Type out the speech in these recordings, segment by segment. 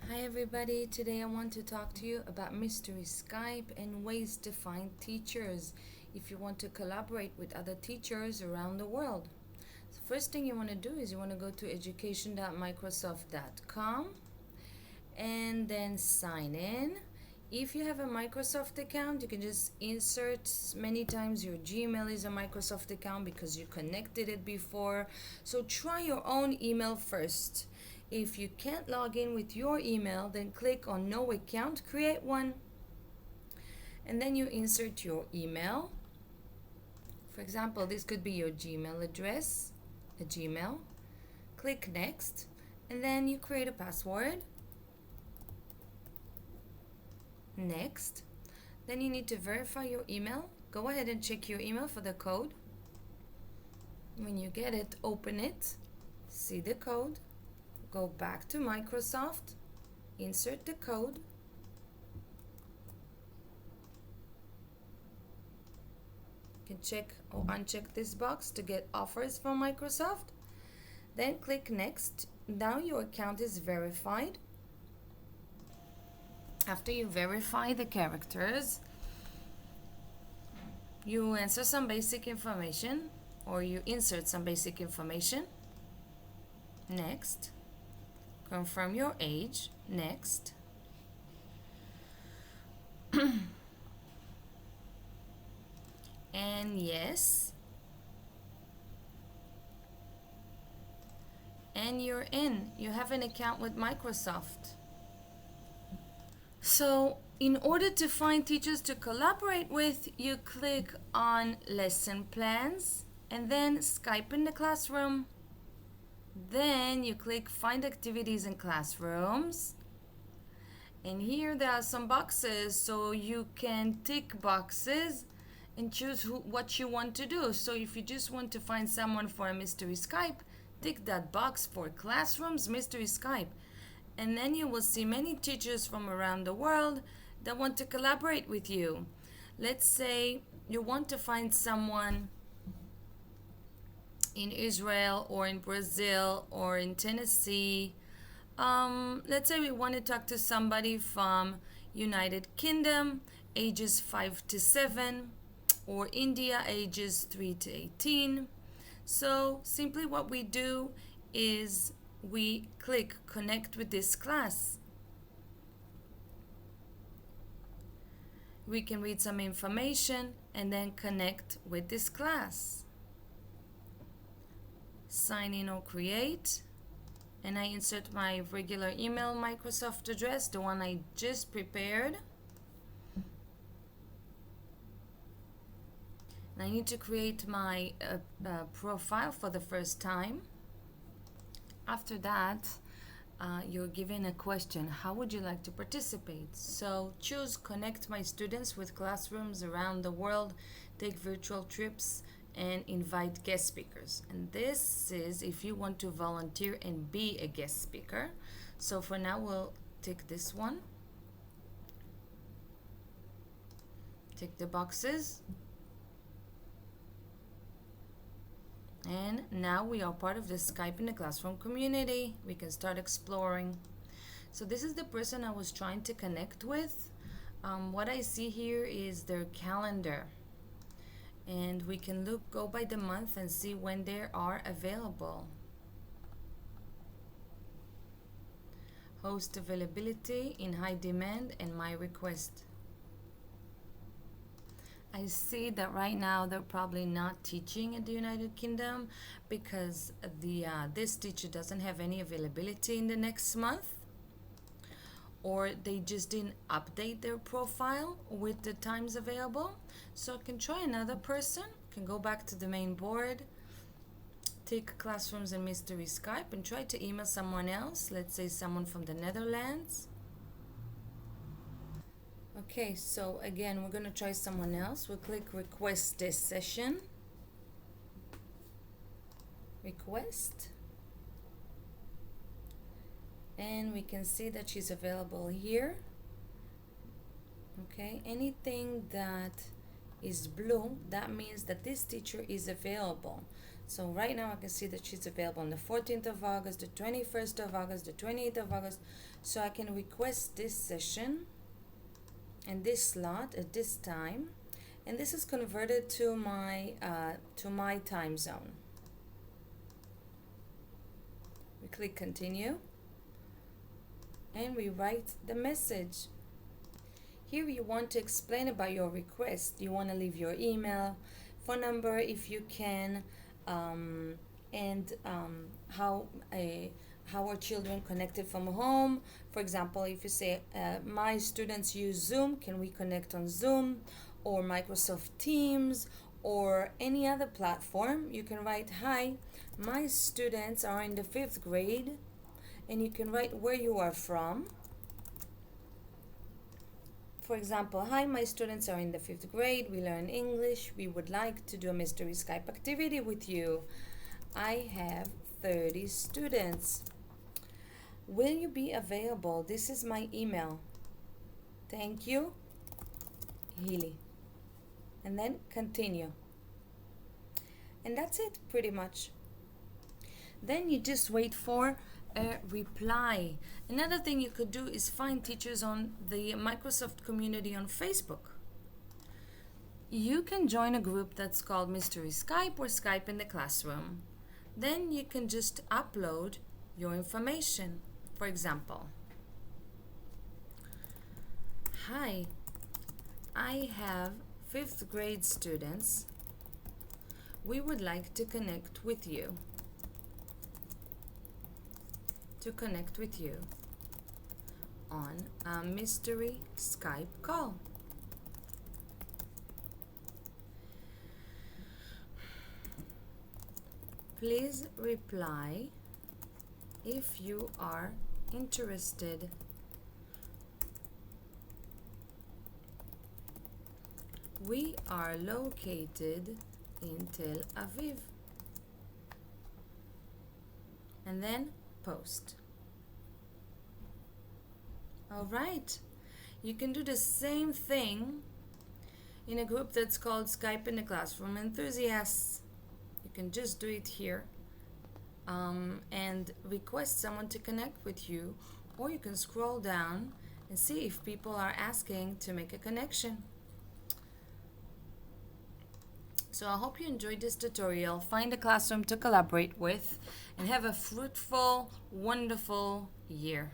Hi everybody, today I want to talk to you about Mystery Skype and ways to find teachers if you want to collaborate with other teachers around the world. So first thing you want to do is you want to go to education.microsoft.com and then sign in. If you have a Microsoft account, you can just insert many times your Gmail is a Microsoft account because you connected it before. So try your own email first. If you can't log in with your email, then click on No Account, create one, and then you insert your email. For example, this could be your Gmail address, a Gmail. Click Next, and then you create a password. Next. Then you need to verify your email. Go ahead and check your email for the code. When you get it, open it, see the code. Go back to Microsoft, insert the code, you can check or uncheck this box to get offers from Microsoft, then click Next. Now your account is verified. After you verify the characters, you answer some basic information or you insert some basic information. Next. Confirm your age. Next. And yes. And you're in. You have an account with Microsoft. So in order to find teachers to collaborate with, you click on Lesson Plans and then Skype in the Classroom. Then you click Find Activities in Classrooms. And here there are some boxes, so you can tick boxes and choose what you want to do. So if you just want to find someone for a Mystery Skype, tick that box for Classrooms Mystery Skype. And then you will see many teachers from around the world that want to collaborate with you. Let's say you want to find someone in Israel or in Brazil or in Tennessee. Let's say we want to talk to somebody from United Kingdom, ages 5 to 7, or India, ages 3 to 18. So simply what we do is we click Connect with this class. We can read some information and then connect with this class. Sign in or create, and I insert my regular email Microsoft address, the one I just prepared. And I need to create my profile for the first time. After that, you're given a question: how would you like to participate? So choose Connect my students with classrooms around the world, take virtual trips, and invite guest speakers. And this is if you want to volunteer and be a guest speaker. So for now we'll tick this one. Tick the boxes. And now we are part of the Skype in the Classroom community. We can start exploring. So this is the person I was trying to connect with. What I see here is their calendar. And we can go by the month and see when they are available. Host availability, in high demand, and my request. I see that right now they're probably not teaching in the United Kingdom because this teacher doesn't have any availability in the next month, or they just didn't update their profile with the times available. So I can try another person, can go back to the main board, take Classrooms and Mystery Skype and try to email someone else, let's say someone from the Netherlands. Okay, so again, we're going to try someone else. We'll click Request this session. Request. And we can see that she's available here. Okay, anything that is blue, that means that this teacher is available. So right now I can see that she's available on the 14th of August, the 21st of August, the 28th of August. So I can request this session and this slot at this time, and this is converted to my time zone. We click continue and we write the message. Here you want to explain about your request. You want to leave your email, phone number if you can, and how our children connected from home. For example, if you say, my students use Zoom, can we connect on Zoom or Microsoft Teams or any other platform? You can write, hi, my students are in the 5th grade, and you can write where you are from. For example, hi, my students are in the 5th grade. We learn English. We would like to do a mystery Skype activity with you. I have 30 students. Will you be available? This is my email. Thank you, Hili. And then continue. And that's it, pretty much. Then you just wait for a reply. Another thing you could do is find teachers on the Microsoft community on Facebook. You can join a group that's called Mystery Skype or Skype in the Classroom. Then you can just upload your information. For example, hi, I have 5th grade students. We would like to connect with you. On a mystery Skype call. Please reply if you are interested. We are located in Tel Aviv. And then post. All right, you can do the same thing in a group that's called Skype in the Classroom Enthusiasts. You can just do it here and request someone to connect with you, or you can scroll down and see if people are asking to make a connection. So I hope you enjoyed this tutorial. Find a classroom to collaborate with and have a fruitful, wonderful year.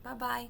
Bye-bye.